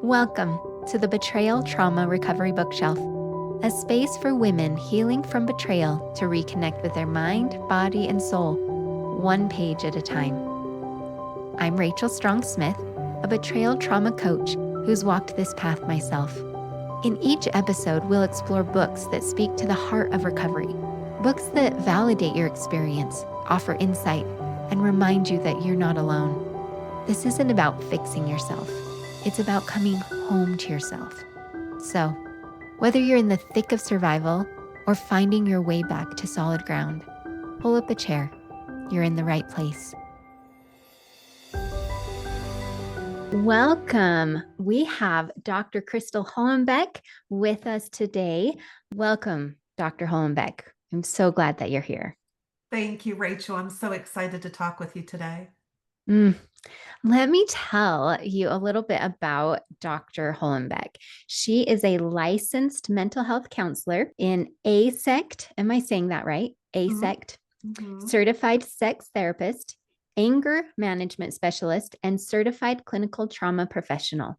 Welcome to the Betrayal Trauma Recovery Bookshelf, a space for women healing from betrayal to reconnect with their mind, body, and soul, one page at a time. I'm Rachel Strong Smith, a betrayal trauma coach who's walked this path myself. In each episode, we'll explore books that speak to the heart of recovery, books that validate your experience, offer insight, and remind you that you're not alone. This isn't about fixing yourself. It's about coming home to yourself. So, whether you're in the thick of survival or finding your way back to solid ground, pull up a chair. You're in the right place. Welcome. We have Dr. Crystal Hollenbeck with us today. Welcome, Dr. Hollenbeck. I'm so glad that you're here. Thank you, Rachel. I'm so excited to talk with you today. Let me tell you a little bit about Dr. Hollenbeck. She is a licensed mental health counselor in ASECT. Am I saying that right? ASECT, Mm-hmm. certified sex therapist, anger management specialist, and certified clinical trauma professional.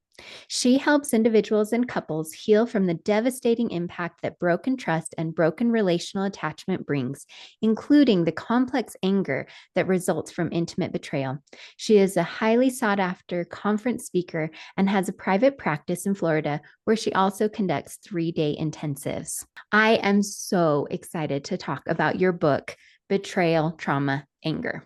She helps individuals and couples heal from the devastating impact that broken trust and broken relational attachment brings, including the complex anger that results from intimate betrayal. She is a highly sought after conference speaker and has a private practice in Florida where she also conducts 3-day intensives. I am so excited to talk about your book, Betrayal Trauma Anger.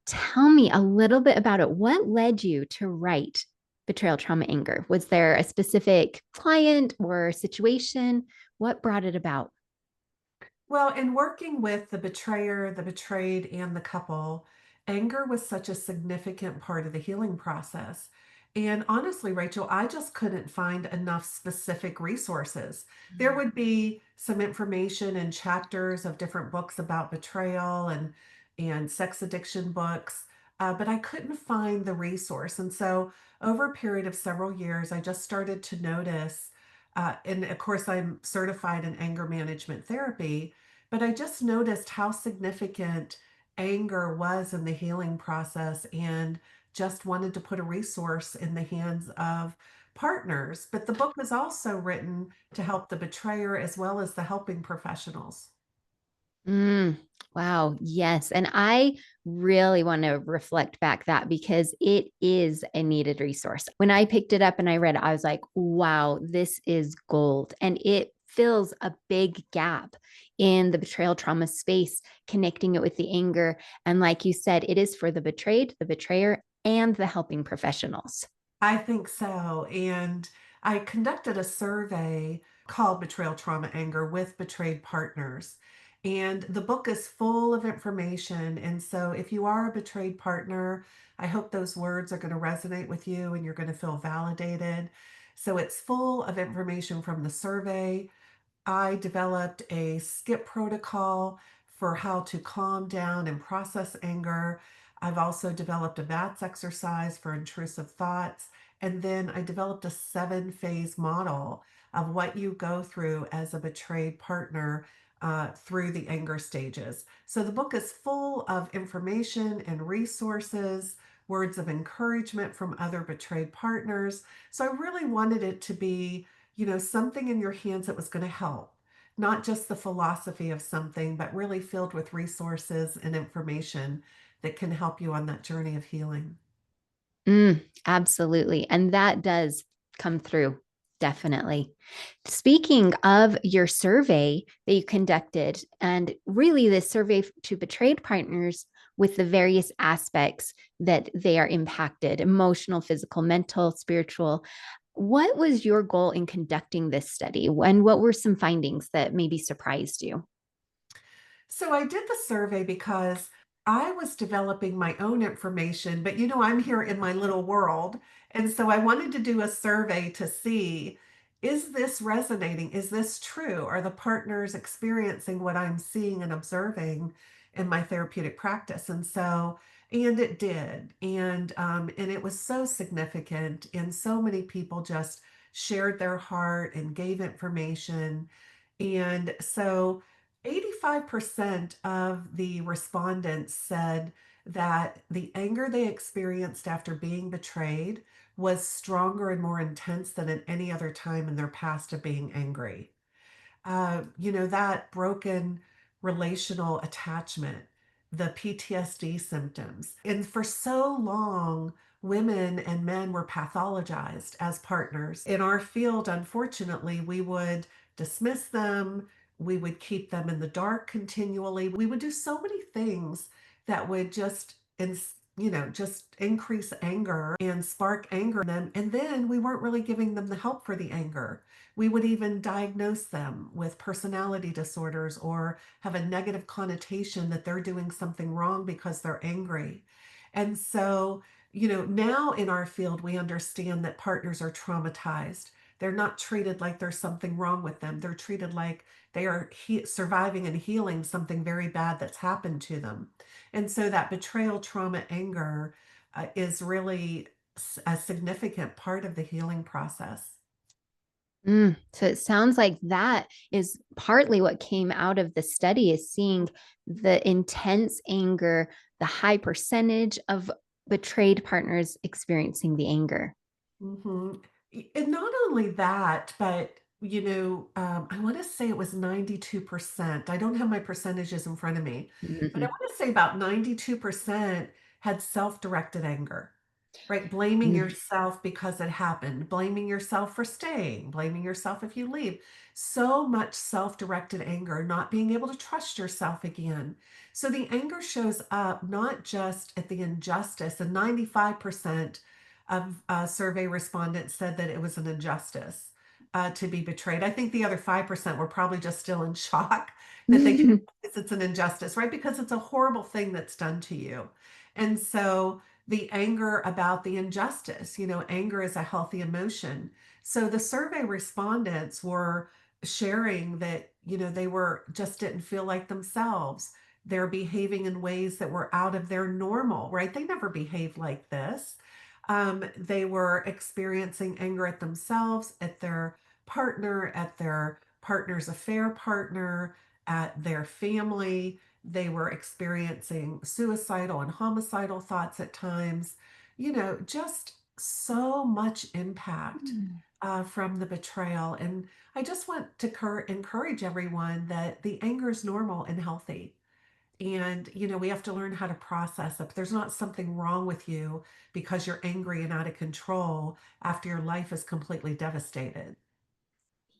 Tell me a little bit about it. What led you to write Betrayal Trauma Anger? Was there a specific client or situation? What brought it about? Well, in working with the betrayer, the betrayed, and the couple, anger was such a significant part of the healing process. And honestly, Rachel, I just couldn't find enough specific resources. There would be some information in chapters of different books about betrayal and sex addiction books, but I couldn't find the resource. And so, over a period of several years, I just started to notice. And of course, I'm certified in anger management therapy, but I just noticed how significant anger was in the healing process and just wanted to put a resource in the hands of partners. But the book was also written to help the betrayer as well as the helping professionals. Mm, wow. Yes. And I really want to reflect back that because it is a needed resource. When I picked it up and I read it, I was like, wow, this is gold. And it fills a big gap in the betrayal trauma space, connecting it with the anger. And like you said, it is for the betrayed, the betrayer, and the helping professionals. I think so. And I conducted a survey called Betrayal Trauma Anger with betrayed partners. And the book is full of information. And so if you are a betrayed partner, I hope those words are going to resonate with you and you're going to feel validated. So it's full of information from the survey. I developed a skip protocol for how to calm down and process anger. I've also developed a BATS exercise for intrusive thoughts. And then I developed a 7 phase model of what you go through as a betrayed partner through the anger stages. So the book is full of information and resources, words of encouragement from other betrayed partners. So I really wanted it to be something in your hands that was going to help, not just the philosophy of something, but really filled with resources and information that can help you on that journey of healing. Absolutely. And that does come through. Definitely. Speaking of your survey that you conducted, and really this survey to betrayed partners with the various aspects that they are impacted emotional, physical, mental, spiritual. What was your goal in conducting this study? And what were some findings that maybe surprised you? So I did the survey because I was developing my own information, but I'm here in my little world. And so I wanted to do a survey to see, is this resonating? Is this true? Are the partners experiencing what I'm seeing and observing in my therapeutic practice? And it did. And it was so significant. And so many people just shared their heart and gave information. And so 85% of the respondents said that the anger they experienced after being betrayed was stronger and more intense than at any other time in their past of being angry. That broken relational attachment, the PTSD symptoms. And for so long, women and men were pathologized as partners. In our field, unfortunately, we would dismiss them, we would keep them in the dark continually. We would do so many things that would just increase anger and spark anger in them. And then we weren't really giving them the help for the anger. We would even diagnose them with personality disorders or have a negative connotation that they're doing something wrong because they're angry. And so, now in our field, we understand that partners are traumatized. They're not treated like there's something wrong with them. They're treated like they are surviving and healing something very bad that's happened to them. And so that betrayal trauma anger is really a significant part of the healing process. So it sounds like that is partly what came out of the study is seeing the intense anger, the high percentage of betrayed partners experiencing the anger. hmm And not only that, but I want to say it was 92%. I don't have my percentages in front of me, but I Mhm. want to say about 92% had self-directed anger, right? Blaming Mm. yourself because it happened, blaming yourself for staying, blaming yourself if you leave. So much self-directed anger, not being able to trust yourself again. So the anger shows up not just at the injustice, and 95% of survey respondents said that it was an injustice to be betrayed. I think the other 5% were probably just still in shock that they can't realize it's an injustice, right? Because it's a horrible thing that's done to you. And so the anger about the injustice, anger is a healthy emotion. So the survey respondents were sharing that, they were just didn't feel like themselves. They're behaving in ways that were out of their normal, right? They never behaved like this. They were experiencing anger at themselves, at their partner, at their partner's affair partner, at their family. They were experiencing suicidal and homicidal thoughts at times. Just so much impact from the betrayal. And I just want to encourage everyone that the anger is normal and healthy. And, we have to learn how to process it. There's not something wrong with you because you're angry and out of control after your life is completely devastated.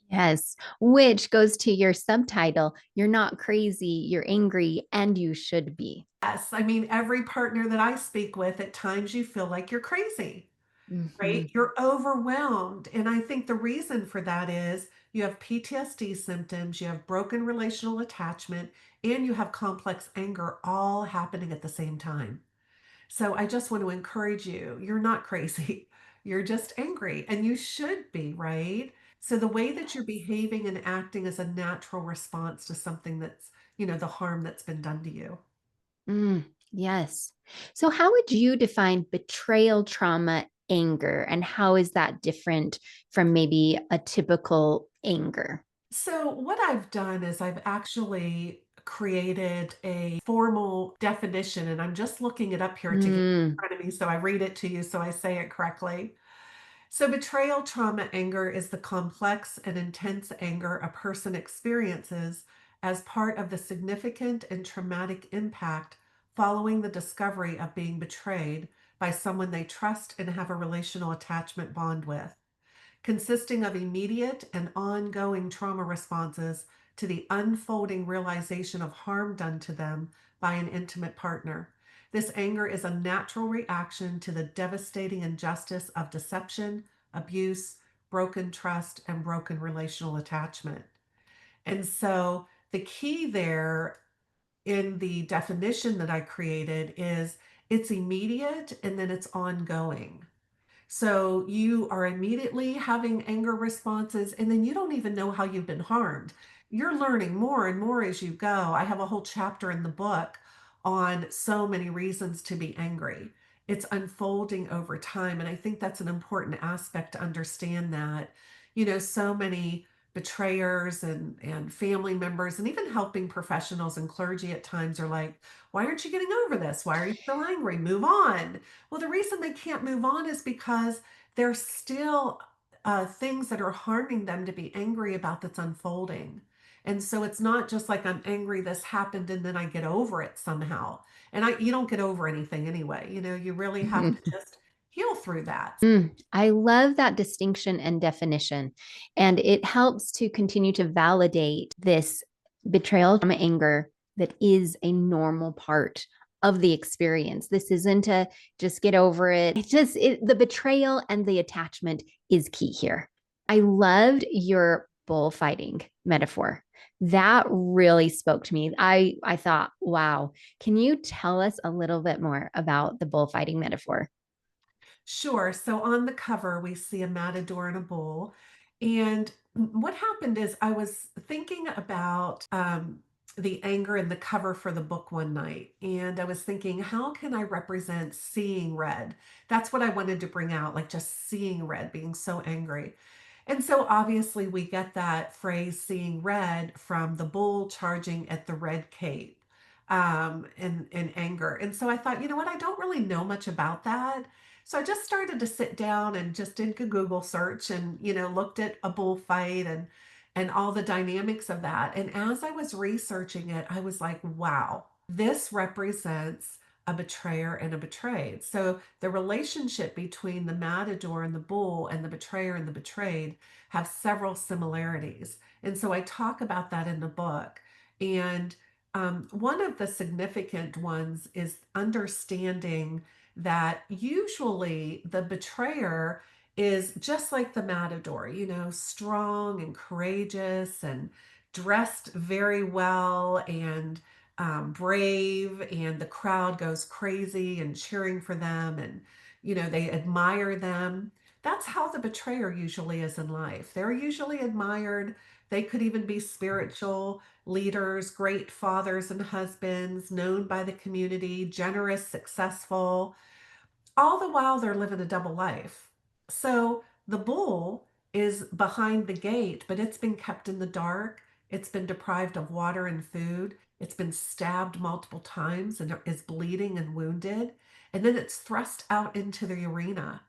Yes, which goes to your subtitle. You're not crazy, you're angry, and you should be. Yes, I mean, every partner that I speak with, at times you feel like you're crazy, right? Mhm. You're overwhelmed. And I think the reason for that is you have PTSD symptoms, you have broken relational attachment, and you have complex anger all happening at the same time. So I just want to encourage you. You're not crazy. You're just angry, and you should be, right? So the way that you're behaving and acting is a natural response to something that's, the harm that's been done to you. Yes. So, how would you define betrayal trauma anger, and how is that different from maybe a typical anger? So what I've done is I've actually created a formal definition, and I'm just looking it up here to get it in Mm, front of me so I read it to you so I say it correctly. So, betrayal trauma anger is the complex and intense anger a person experiences as part of the significant and traumatic impact following the discovery of being betrayed by someone they trust and have a relational attachment bond with, consisting of immediate and ongoing trauma responses to the unfolding realization of harm done to them by an intimate partner. This anger is a natural reaction to the devastating injustice of deception, abuse, broken trust, and broken relational attachment. And so the key there in the definition that I created is it's immediate and then it's ongoing. So you are immediately having anger responses, and then you don't even know how you've been harmed. You're learning more and more as you go. I have a whole chapter in the book on so many reasons to be angry. It's unfolding over time. And I think that's an important aspect to understand that, so many betrayers and family members and even helping professionals and clergy at times are like, why aren't you getting over this? Why are you still angry? Move on. Well, the reason they can't move on is because there's still things that are harming them to be angry about that's unfolding. And so it's not just like I'm angry this happened and then I get over it somehow. And you don't get over anything anyway. You really have to just heal through that. I love that distinction and definition. And it helps to continue to validate this betrayal trauma anger that is a normal part of the experience. This isn't a just get over it. The betrayal and the attachment is key here. I loved your bullfighting metaphor. That really spoke to me. I thought, wow, can you tell us a little bit more about the bullfighting metaphor? Sure. So on the cover, we see a matador and a bull. And what happened is I was thinking about the anger in the cover for the book one night. And I was thinking, how can I represent seeing red? That's what I wanted to bring out, like just seeing red, being so angry. And so obviously we get that phrase seeing red from the bull charging at the red cape in anger. And so I thought, you know what, I don't really know much about that. So I just started to sit down and just did a Google search and, looked at a bullfight and all the dynamics of that. And as I was researching it, I was like, wow, this represents a betrayer and a betrayed. So the relationship between the matador and the bull and the betrayer and the betrayed have several similarities. And so I talk about that in the book. And one of the significant ones is understanding that usually the betrayer is just like the matador, strong and courageous and dressed very well and brave, and the crowd goes crazy and cheering for them, and they admire them. That's how the betrayer usually is in life. They're usually admired. They could even be spiritual leaders, great fathers and husbands, known by the community, generous, successful, all the while they're living a double life. So the bull is behind the gate, but it's been kept in the dark. It's been deprived of water and food. It's been stabbed multiple times and is bleeding and wounded. And then it's thrust out into the arena.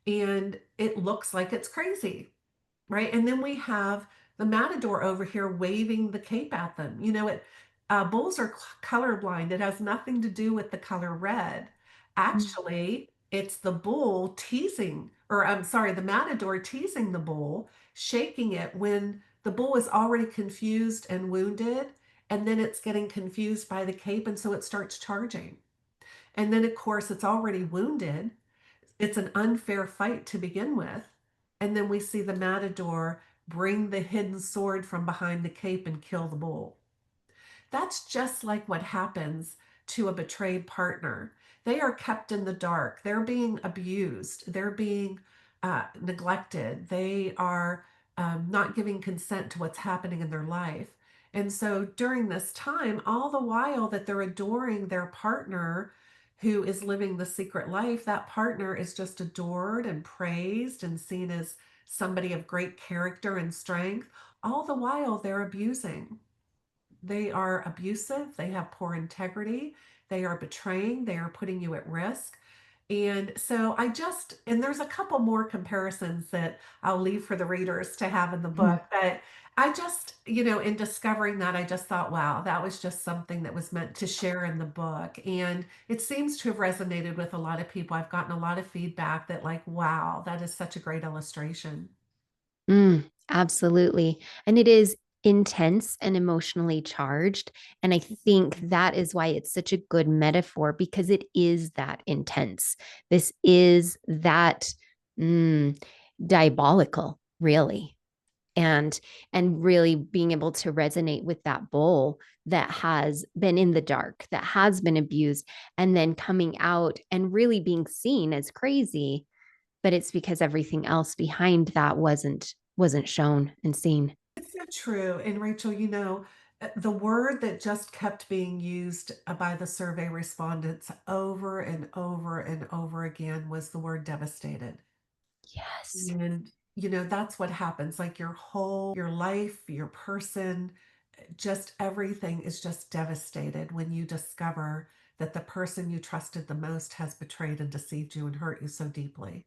And it looks like it's crazy, right? And then we have the matador over here waving the cape at them. Bulls are colorblind. It has nothing to do with the color red. Actually, it's the bull teasing, or I'm sorry, the matador teasing the bull, shaking it when the bull is already confused and wounded, and then it's getting confused by the cape, and so it starts charging. And then, of course, it's already wounded. It's an unfair fight to begin with. And then we see the matador bring the hidden sword from behind the cape and kill the bull. That's just like what happens to a betrayed partner. They are kept in the dark. They're being abused. They're being neglected. They are not giving consent to what's happening in their life. And so during this time, all the while that they're adoring their partner who is living the secret life, that partner is just adored and praised and seen as somebody of great character and strength. All the while they're abusing. They are abusive, they have poor integrity, they are betraying, they are putting you at risk. And so and there's a couple more comparisons that I'll leave for the readers to have in the book. But in discovering that, I just thought, wow, that was just something that was meant to share in the book. And it seems to have resonated with a lot of people. I've gotten a lot of feedback that, like, wow, that is such a great illustration. Absolutely. And it is intense and emotionally charged. And I think that is why it's such a good metaphor because it is that intense. This is that mm, diabolical, really. And really being able to resonate with that bull that has been in the dark, that has been abused, and then coming out and really being seen as crazy, but it's because everything else behind that wasn't shown and seen. It's so true. And Rachel, the word that just kept being used by the survey respondents over and over and over again was the word devastated. Yes. And That's what happens. Like your life, your person, just everything is just devastated when you discover that the person you trusted the most has betrayed and deceived you and hurt you so deeply.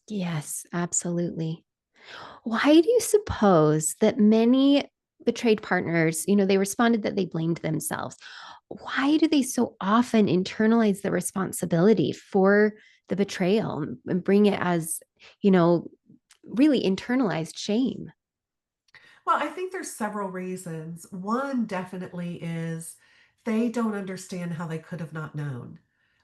Yes, absolutely. Why do you suppose that many betrayed partners, they responded that they blamed themselves? Why do they so often internalize the responsibility for the betrayal and bring it as, you know, really internalized shame? Well, I think there's several reasons. One definitely is they don't understand how they could have not known.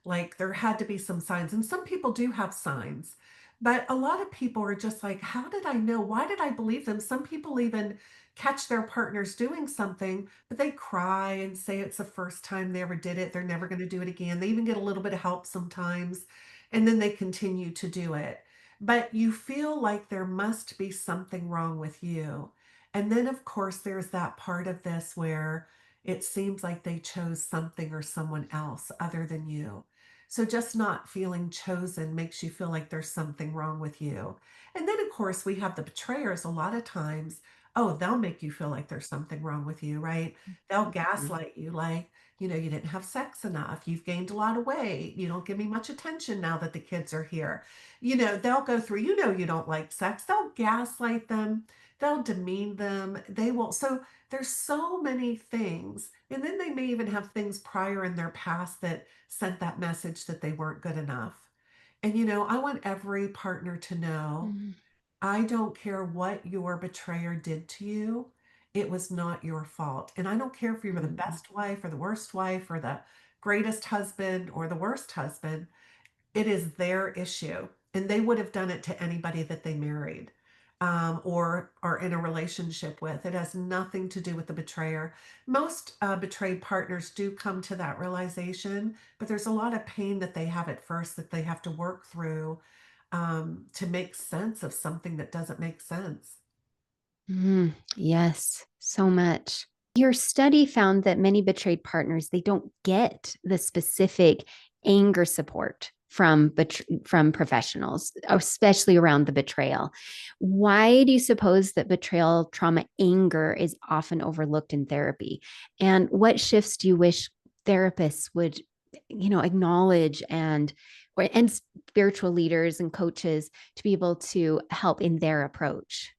Like there had to be some signs, and some people do have signs, but a lot of people are just like, how did I know? Why did I believe them? Some people even catch their partners doing something, but they cry and say it's the first time they ever did it. They're never going to do it again. They even get a little bit of help sometimes, and then they continue to do it. But you feel like there must be something wrong with you. And then, of course, there's that part of this where it seems like they chose something or someone else other than you. So just not feeling chosen makes you feel like there's something wrong with you. And then, of course, we have the betrayers a lot of times. Oh, they'll make you feel like there's something wrong with you, right? They'll Mhm. gaslight you like, you didn't have sex enough. You've gained a lot of weight. You don't give me much attention now that the kids are here. They'll go through, you don't like sex. They'll gaslight them, they'll demean them, they will. So there's so many things. And then they may even have things prior in their past that sent that message that they weren't good enough. And I want every partner to know, Mhm. I don't care what your betrayer did to you. It was not your fault. And I don't care if you were the Mhm. best wife or the worst wife or the greatest husband or the worst husband. It is their issue. And they would have done it to anybody that they married, or are in a relationship with. It has nothing to do with the betrayer. Most betrayed partners do come to that realization, but there's a lot of pain that they have at first that they have to work through, to make sense of something that doesn't make sense. Yes, so much. Your study found that many betrayed partners, they don't get the specific anger support from professionals, especially around the betrayal. Why do you suppose that betrayal trauma anger is often overlooked in therapy? And what shifts do you wish therapists would, acknowledge and spiritual leaders and coaches to be able to help in their approach?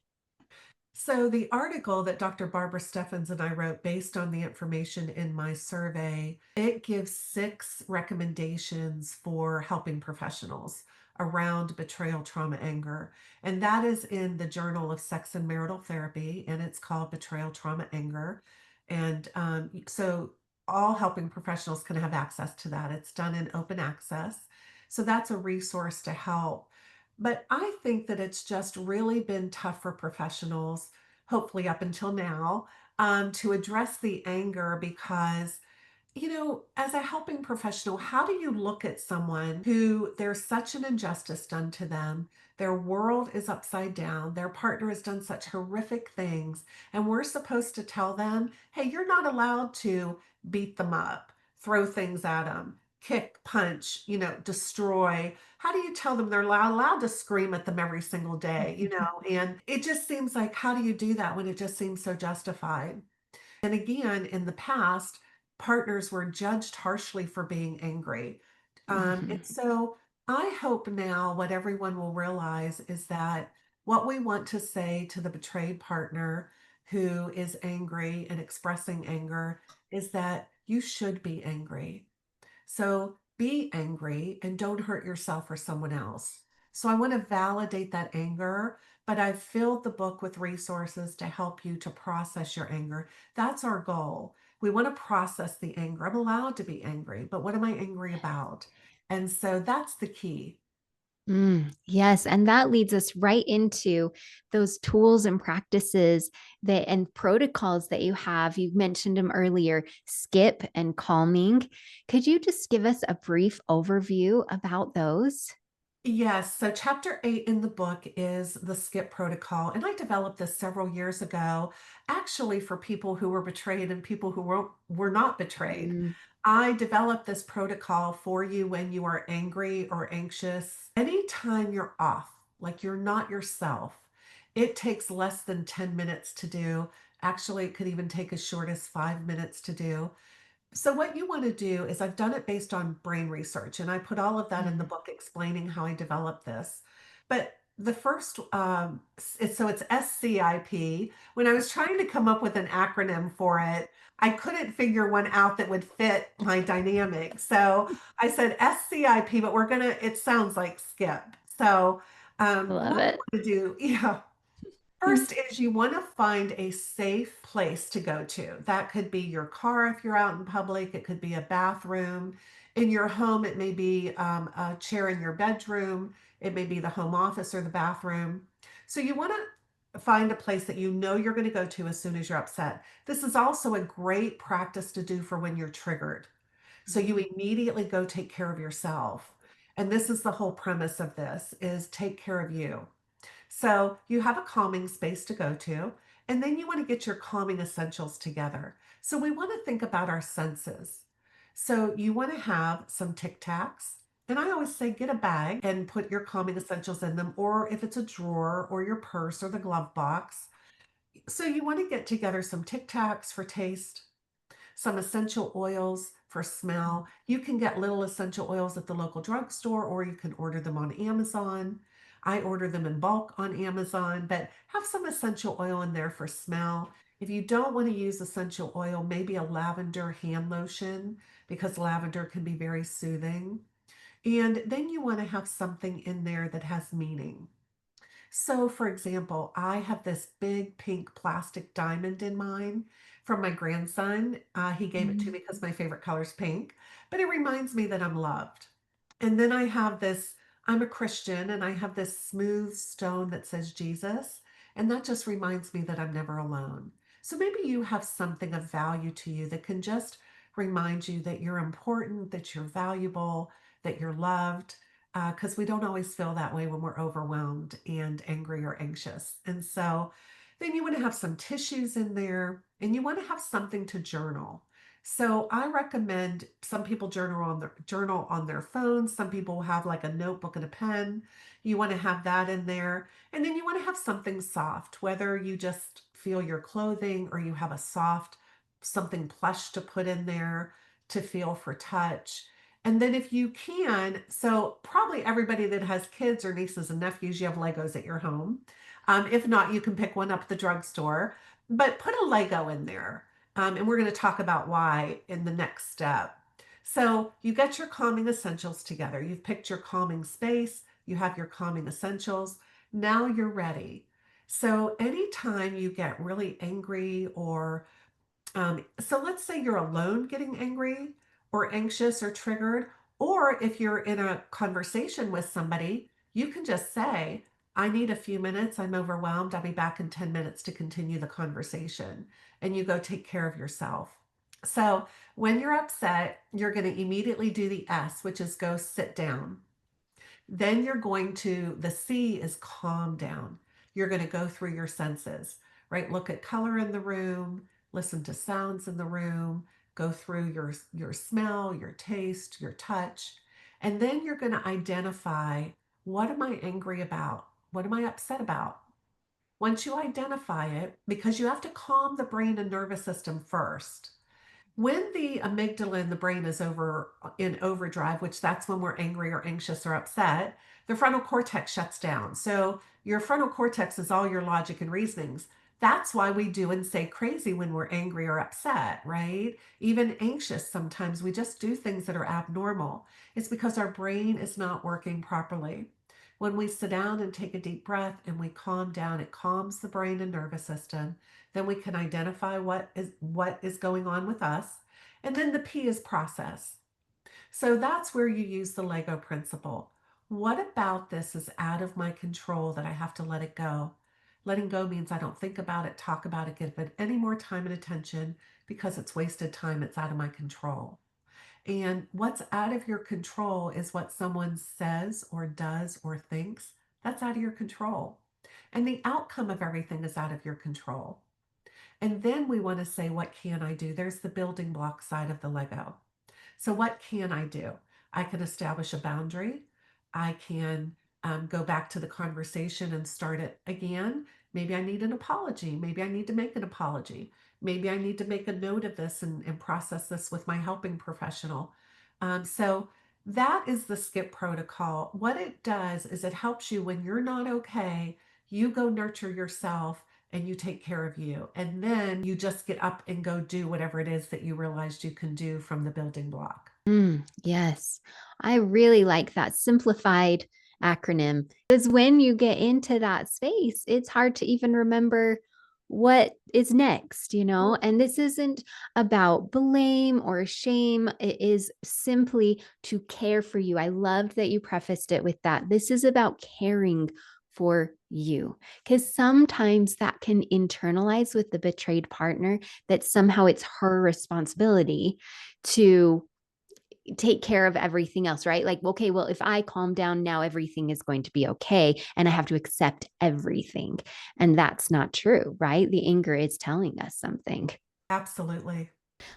So, the article that Dr. Barbara Steffens and I wrote based on the information in my survey, it gives 6 recommendations for helping professionals around betrayal trauma anger. And that is in the Journal of Sex and Marital Therapy, and it's called Betrayal Trauma Anger. And so all helping professionals can have access to that. It's done in open access. So that's a resource to help. But I think that it's just really been tough for professionals, hopefully up until now, to address the anger because, as a helping professional, how do you look at someone who there's such an injustice done to them? Their world is upside down. Their partner has done such horrific things. And we're supposed to tell them, hey, you're not allowed to beat them up, throw things at them, kick, punch, destroy. How do you tell them they're allowed to scream at them every single day? And it just seems like, how do you do that when it just seems so justified? And again, in the past, partners were judged harshly for being angry. And Mhm. so I hope now what everyone will realize is that what we want to say to the betrayed partner who is angry and expressing anger is that you should be angry. So be angry and don't hurt yourself or someone else. So I want to validate that anger, but I've filled the book with resources to help you to process your anger. That's our goal. We want to process the anger. I'm allowed to be angry, but what am I angry about? And so that's the key. Yes. And that leads us right into those tools and practices and protocols that you have. You mentioned them earlier, skip and calming. Could you just give us a brief overview about those? Yes, so chapter 8 in the book is the skip protocol. And I developed this several years ago, actually for people who were betrayed and people who were not betrayed. Mm. I developed this protocol for you when you are angry or anxious. Anytime you're off, like you're not yourself, It takes less than 10 minutes to do. Actually, it could even take as short as 5 minutes to do. So, what you want to do is, I've done it based on brain research, and I put all of that in the Mm. book explaining how I developed this. But the first, so it's SCIP. When I was trying to come up with an acronym for it, I couldn't figure one out that would fit my dynamic. So I said SCIP, but it sounds like skip. So, Love what it. I want to do, yeah. First is you want to find a safe place to go to. That could be your car if you're out in public. It could be a bathroom. In your home, it may be a chair in your bedroom. It may be the home office or the bathroom. So you want to find a place that you know you're going to go to as soon as you're upset. This is also a great practice to do for when you're triggered. So you immediately go take care of yourself. And this is the whole premise of this is take care of you. So you have a calming space to go to, and then you want to get your calming essentials together. So we want to think about our senses. So you want to have some Tic Tacs. And I always say get a bag and put your calming essentials in them, or if it's a drawer or your purse or the glove box. So you want to get together some Tic Tacs for taste, some essential oils for smell. You can get little essential oils at the local drugstore, or you can order them on Amazon. I order them in bulk on Amazon, but have some essential oil in there for smell. If you don't want to use essential oil, maybe a lavender hand lotion, because lavender can be very soothing. And then you want to have something in there that has meaning. So, for example, I have this big pink plastic diamond in mine from my grandson. He gave it to me Mm. because my favorite color is pink, but it reminds me that I'm loved. And then I have this, I'm a Christian, and I have this smooth stone that says Jesus, and that just reminds me that I'm never alone. So maybe you have something of value to you that can just remind you that you're important, that you're valuable, that you're loved, because we don't always feel that way when we're overwhelmed and angry or anxious. And so then you want to have some tissues in there, and you want to have something to journal. So I recommend, some people journal on their phones. Some people have like a notebook and a pen. You want to have that in there. And then you want to have something soft, whether you just feel your clothing or you have a soft something plush to put in there to feel for touch. And then if you can, so probably everybody that has kids or nieces and nephews, you have Legos at your home. If not, you can pick one up at the drugstore, but put a Lego in there. And we're going to talk about why in the next step. So you got your calming essentials together. You've picked your calming space. You have your calming essentials. Now you're ready. So anytime you get really angry or so let's say you're alone getting angry or anxious or triggered, or if you're in a conversation with somebody, you can just say, I need a few minutes. I'm overwhelmed. I'll be back in 10 minutes to continue the conversation. And you go take care of yourself. So when you're upset, you're going to immediately do the S, which is go sit down. Then you're going to, the C is calm down. You're going to go through your senses, right? Look at color in the room, listen to sounds in the room, go through your smell, your taste, your touch. And then you're going to identify, what am I angry about? What am I upset about? Once you identify it, because you have to calm the brain and nervous system first. When the amygdala in the brain is in overdrive, which that's when we're angry or anxious or upset, the frontal cortex shuts down. So your frontal cortex is all your logic and reasonings. That's why we do and say crazy when we're angry or upset, right? Even anxious, sometimes we just do things that are abnormal. It's because our brain is not working properly. When we sit down and take a deep breath and we calm down, it calms the brain and nervous system. Then we can identify what is going on with us. And then the P is process. So that's where you use the Lego principle. What about this is out of my control that I have to let it go? Letting go means I don't think about it, talk about it, give it any more time and attention, because it's wasted time. It's out of my control. And what's out of your control is what someone says or does or thinks. That's out of your control. And the outcome of everything is out of your control. And then we want to say, what can I do? There's the building block side of the Lego. So, what can I do? I can establish a boundary. I can go back to the conversation and start it again. Maybe I need an apology. Maybe I need to make an apology. Maybe I need to make a note of this and process this with my helping professional. So that is the skip protocol. What it does is it helps you when you're not okay, you go nurture yourself and you take care of you. And then you just get up and go do whatever it is that you realized you can do from the building block. Yes, I really like that simplified acronym because when you get into that space, it's hard to even remember what is next, And this isn't about blame or shame. It is simply to care for you. I loved that you prefaced it with that. This is about caring for you because sometimes that can internalize with the betrayed partner that somehow it's her responsibility to take care of everything else, right? Like, okay, well, if I calm down now, everything is going to be okay. And I have to accept everything. And that's not true, right? The anger is telling us something. Absolutely.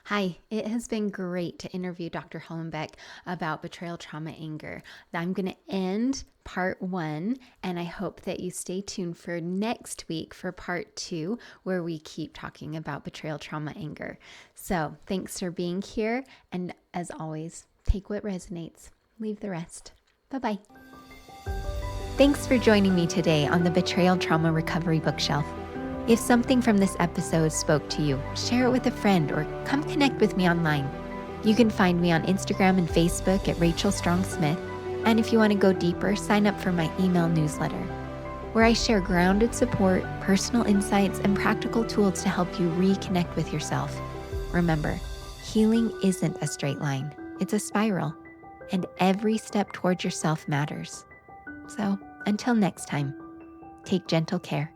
Hi, it has been great to interview Dr. Hollenbeck about betrayal trauma anger. I'm going to end part 1, and I hope that you stay tuned for next week for part 2, where we keep talking about betrayal trauma anger. So thanks for being here. And as always, take what resonates, leave the rest. Bye-bye. Thanks for joining me today on the Betrayal Trauma Recovery Bookshelf. If something from this episode spoke to you, share it with a friend or come connect with me online. You can find me on Instagram and Facebook at Rachel Strong Smith. And if you want to go deeper, sign up for my email newsletter, where I share grounded support, personal insights, and practical tools to help you reconnect with yourself. Remember, healing isn't a straight line, it's a spiral, and every step towards yourself matters. So until next time, take gentle care.